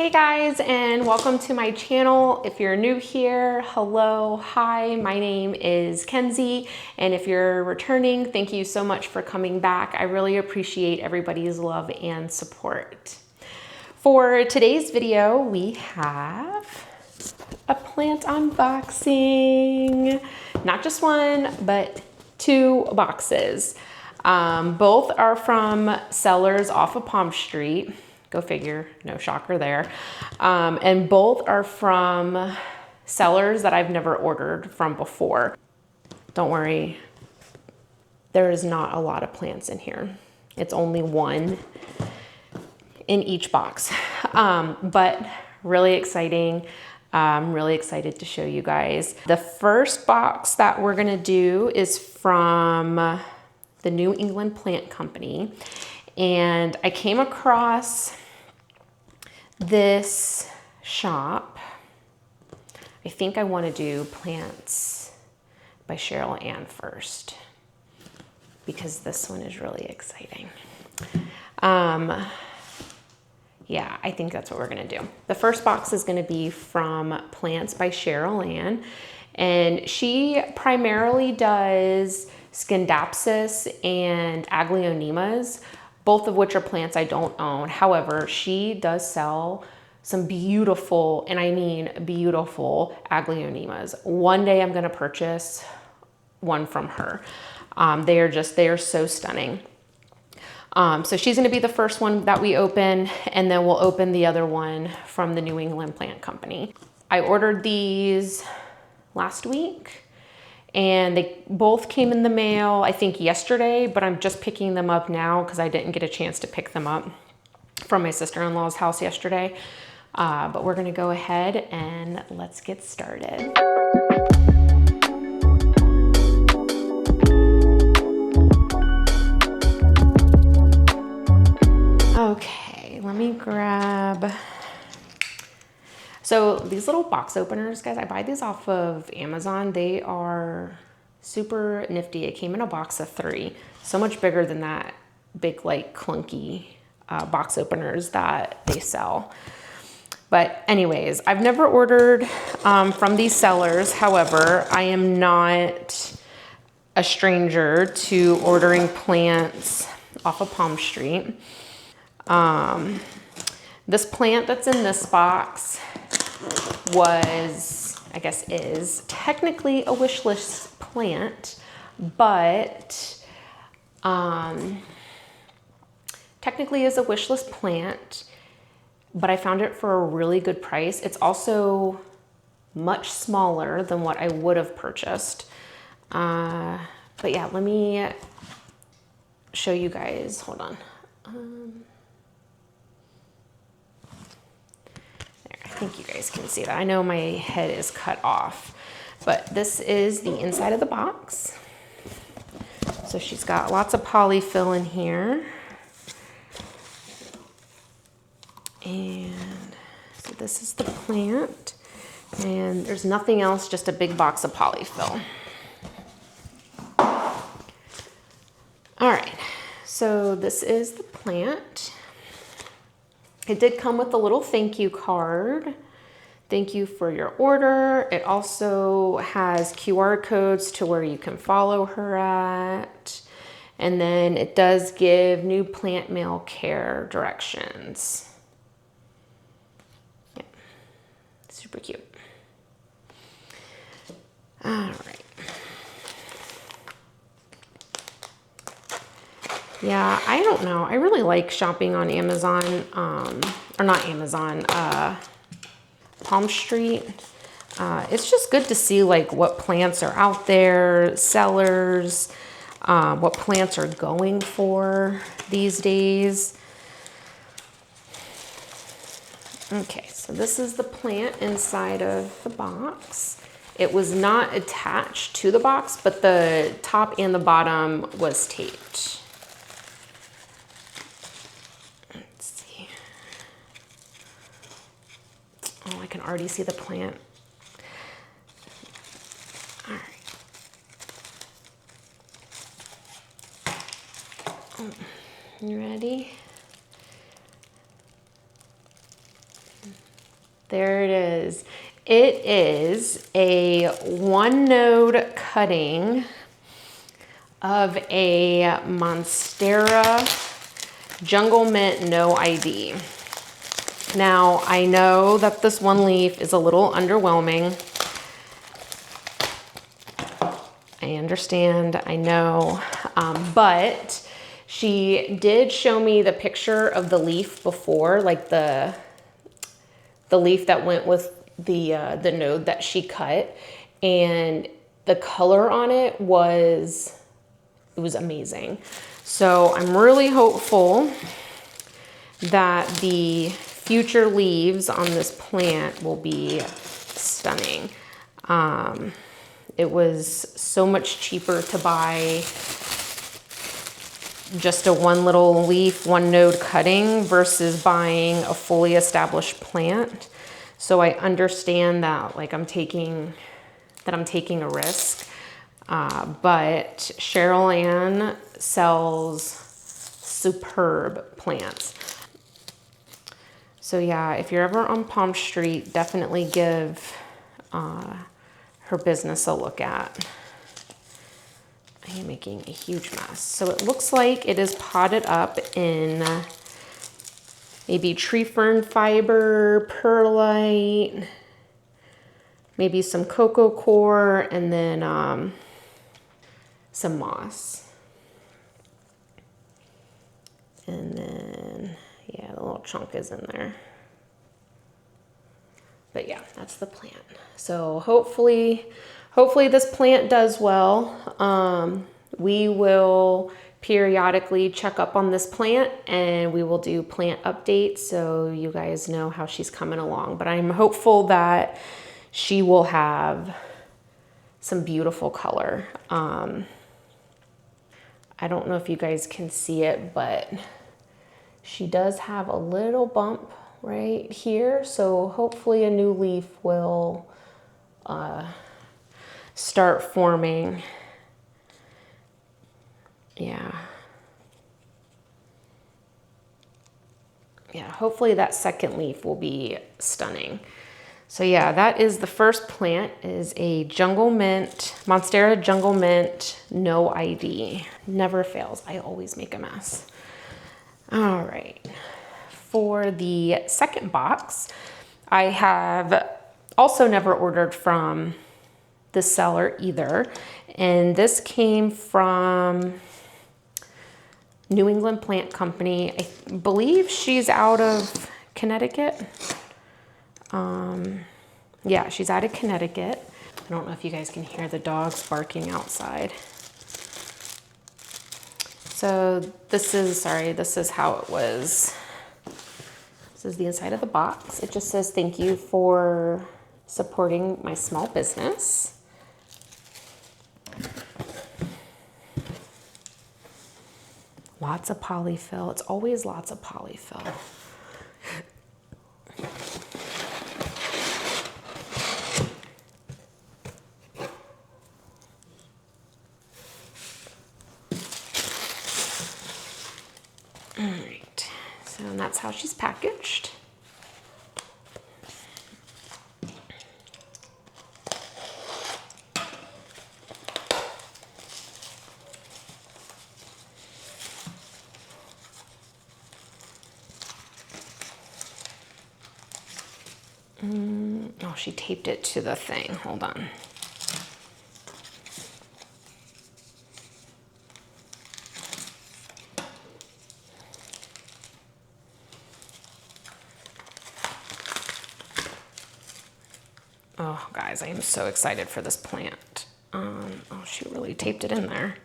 Hey guys, and welcome to my channel. If you're new here, hello, hi, my name is Kenzie, and if you're returning, thank you so much for coming back. I really appreciate everybody's love and support. For today's video, we have a plant unboxing. Not just one, but two boxes. Both are from sellers off of PalmStreet. Go figure, no shocker there. And both are from sellers that I've never ordered from before. Don't worry, there is not a lot of plants in here. It's only one in each box, but really exciting. I'm really excited to show you guys. The first box that we're gonna do is from the New England Plant Company. And I came across this shop. I think I want to do Plants by SherylAnne first because this one is really exciting. Yeah, I think that's what we're gonna do. The first box is gonna be from Plants by SherylAnne, and she primarily does Scindapsus and Aglaonemas, both of which are plants I don't own. However, she does sell some beautiful, and I mean beautiful, Aglaonemas. One day I'm gonna purchase one from her. They are so stunning. So she's gonna be the first one that we open, and then we'll open the other one from the New England Plant Company. I ordered these last week, and they both came in the mail, I think yesterday, but I'm just picking them up now because I didn't get a chance to pick them up from my sister-in-law's house yesterday. But we're gonna go ahead and let's get started. Okay, let me grab. So these little box openers, guys, I buy these off of Amazon. They are super nifty. It came in a box of 3. So much bigger than that big, like, clunky box openers that they sell. But anyways, I've never ordered from these sellers. However, I am not a stranger to ordering plants off of PalmStreet. This plant that's in this box was, I guess is, technically a wish list plant, but technically is a wish list plant, but I found it for a really good price. It's also much smaller than what I would have purchased. But yeah, let me show you guys, hold on. I think you guys can see that. I know my head is cut off, but this is the inside of the box. So she's got lots of polyfill in here. And so this is the plant, and there's nothing else, just a big box of polyfill. All right, so this is the plant. It did come with a little thank you card. Thank you for your order. It also has QR codes to where you can follow her at. And then it does give new plant mail care directions. Yeah, super cute. All right. Yeah, I don't know. I really like shopping on Amazon, or not Amazon, PalmStreet. It's just good to see like what plants are out there, sellers, what plants are going for these days. Okay, so this is the plant inside of the box. It was not attached to the box, but the top and the bottom was taped. Oh, I can already see the plant. All right. You ready? There it is. It is a 1-node cutting of a Monstera Jungle Mint No ID. Now, I know that this one leaf is a little underwhelming. I understand, I know, but she did show me the picture of the leaf before, like the leaf that went with the node that she cut, and the color on it was amazing. So I'm really hopeful that the future leaves on this plant will be stunning. It was so much cheaper to buy just a one little leaf, 1-node cutting versus buying a fully established plant. So I understand that, like, I'm taking a risk. But SherylAnne sells superb plants. So yeah, if you're ever on PalmStreet, definitely give her business a look at. I am making a huge mess. So it looks like it is potted up in maybe tree fern fiber, perlite, maybe some cocoa core, and then some moss. And then, yeah, the little chunk is in there. But yeah, that's the plant. So hopefully this plant does well. We will periodically check up on this plant, and we will do plant updates so you guys know how she's coming along. But I'm hopeful that she will have some beautiful color. I don't know if you guys can see it, but she does have a little bump right here. So hopefully a new leaf will start forming. Yeah. Yeah, hopefully that second leaf will be stunning. So yeah, that is the first plant, is a Jungle Mint, Monstera Jungle Mint No ID. Never fails, I always make a mess. All right, for the second box, I have also never ordered from the seller either. And this came from New England Plant Company. I believe she's out of Connecticut. Yeah, she's out of Connecticut. I don't know if you guys can hear the dogs barking outside. So this is how it was. This is the inside of the box. It just says, thank you for supporting my small business. Lots of polyfill. It's always lots of polyfill. All right, so that's how she's packaged. Oh, she taped it to the thing. Hold on. Oh, guys, I am so excited for this plant. Oh, she really taped it in there.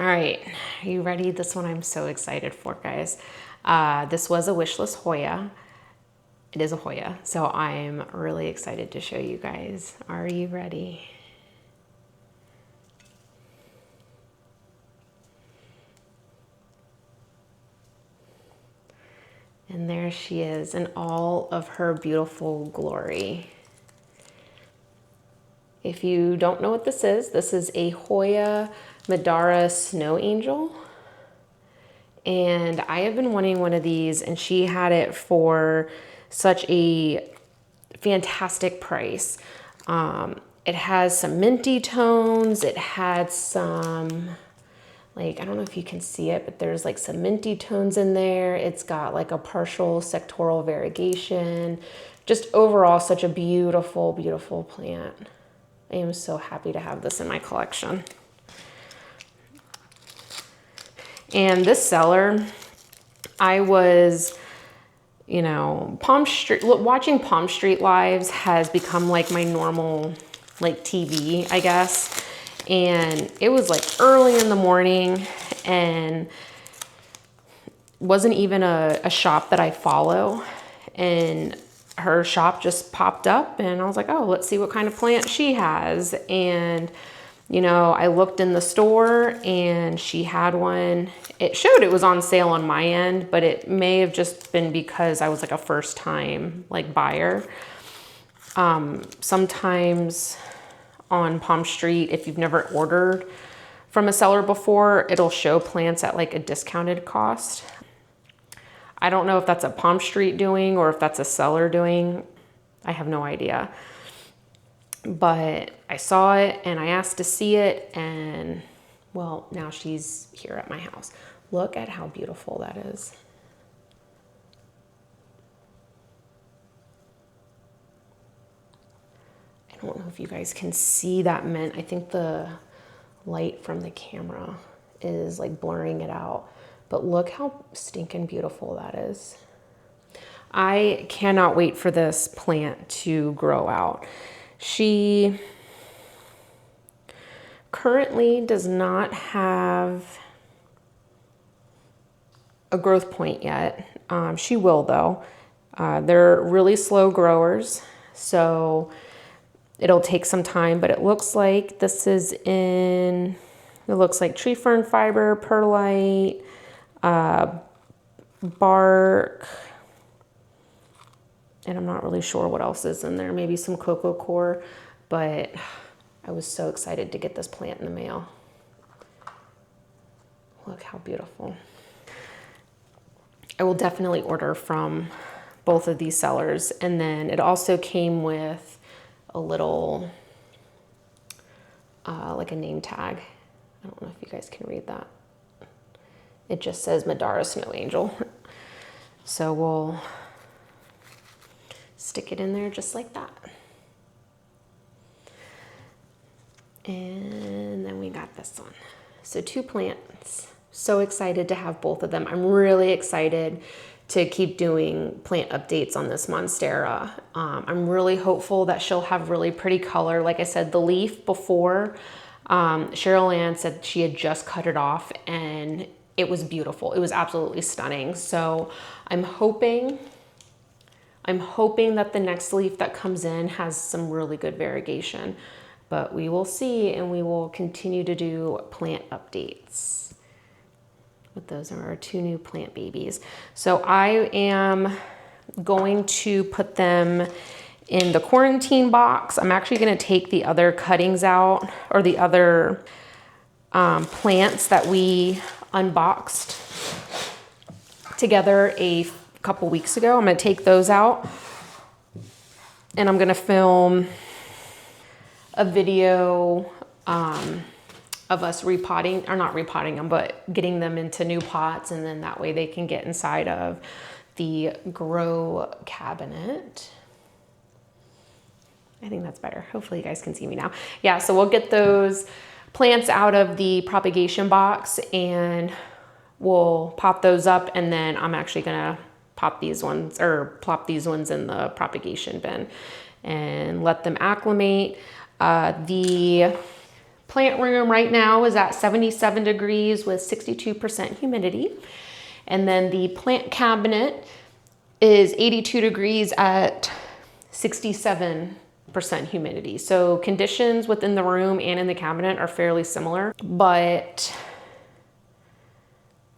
All right, are you ready? This one I'm so excited for, guys. This was a wishlist Hoya. It is a Hoya, so I'm really excited to show you guys. Are you ready? And there she is in all of her beautiful glory. If you don't know what this is a Hoya Madara Snow Angel. and I have been wanting one of these, and she had it for such a fantastic price. It has some minty tones. It had some, like, I don't know if you can see it, but there's like some minty tones in there. It's got like a partial sectoral variegation. Just overall, such a beautiful, beautiful plant. I am so happy to have this in my collection. And this seller, I was, you know, watching PalmStreet lives has become like my normal, like, TV, I guess. And it was like early in the morning, and wasn't even a shop that I follow. And her shop just popped up, and I was like, oh, let's see what kind of plant she has. And you know, I looked in the store and she had one. It showed it was on sale on my end, but it may have just been because I was like a first time like buyer. Sometimes on PalmStreet, if you've never ordered from a seller before, it'll show plants at like a discounted cost. I don't know if that's a PalmStreet doing or if that's a seller doing. I have no idea. But I saw it and I asked to see it, and well, now she's here at my house. Look at how beautiful that is. I don't know if you guys can see that mint. I think the light from the camera is like blurring it out, but look how stinking beautiful that is. I cannot wait for this plant to grow out. She currently does not have a growth point yet. She will though. They're really slow growers, so it'll take some time, but it looks like this is it looks like tree fern fiber, perlite, bark, and I'm not really sure what else is in there. Maybe some cocoa coir, but I was so excited to get this plant in the mail. Look how beautiful. I will definitely order from both of these sellers. And then it also came with a little, like a name tag. I don't know if you guys can read that. It just says Madara Snow Angel. So we'll stick it in there just like that. And then we got this one. So 2 plants. So excited to have both of them. I'm really excited to keep doing plant updates on this Monstera. I'm really hopeful that she'll have really pretty color. Like I said, the leaf before, SherylAnne said she had just cut it off and it was beautiful. It was absolutely stunning. So I'm hoping that the next leaf that comes in has some really good variegation, but we will see, and we will continue to do plant updates. But those are our 2 new plant babies. So I am going to put them in the quarantine box. I'm actually gonna take the other cuttings out, or the other plants that we unboxed together a couple weeks ago. I'm gonna take those out, and I'm gonna film a video of us repotting, or not repotting them, but getting them into new pots, and then that way they can get inside of the grow cabinet. I think that's better. Hopefully you guys can see me now. Yeah, so we'll get those plants out of the propagation box and we'll pop those up, and then I'm actually gonna pop these ones, or plop these ones in the propagation bin and let them acclimate. The plant room right now is at 77 degrees with 62% humidity. And then the plant cabinet is 82 degrees at 67% humidity. So conditions within the room and in the cabinet are fairly similar, but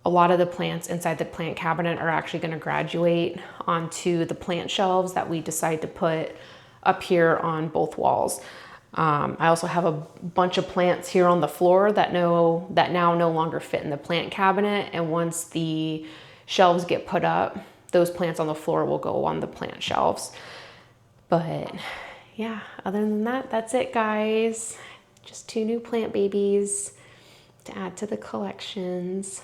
a lot of the plants inside the plant cabinet are actually going to graduate onto the plant shelves that we decide to put up here on both walls. I also have a bunch of plants here on the floor that now no longer fit in the plant cabinet. And once the shelves get put up, those plants on the floor will go on the plant shelves. But yeah, other than that, that's it, guys. Just 2 new plant babies to add to the collections.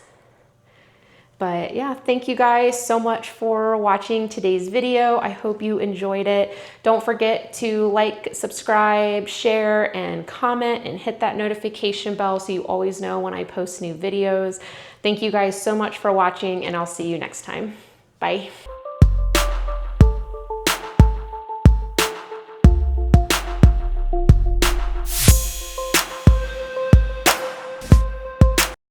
But yeah, thank you guys so much for watching today's video. I hope you enjoyed it. Don't forget to like, subscribe, share, and comment, and hit that notification bell so you always know when I post new videos. Thank you guys so much for watching, and I'll see you next time. Bye.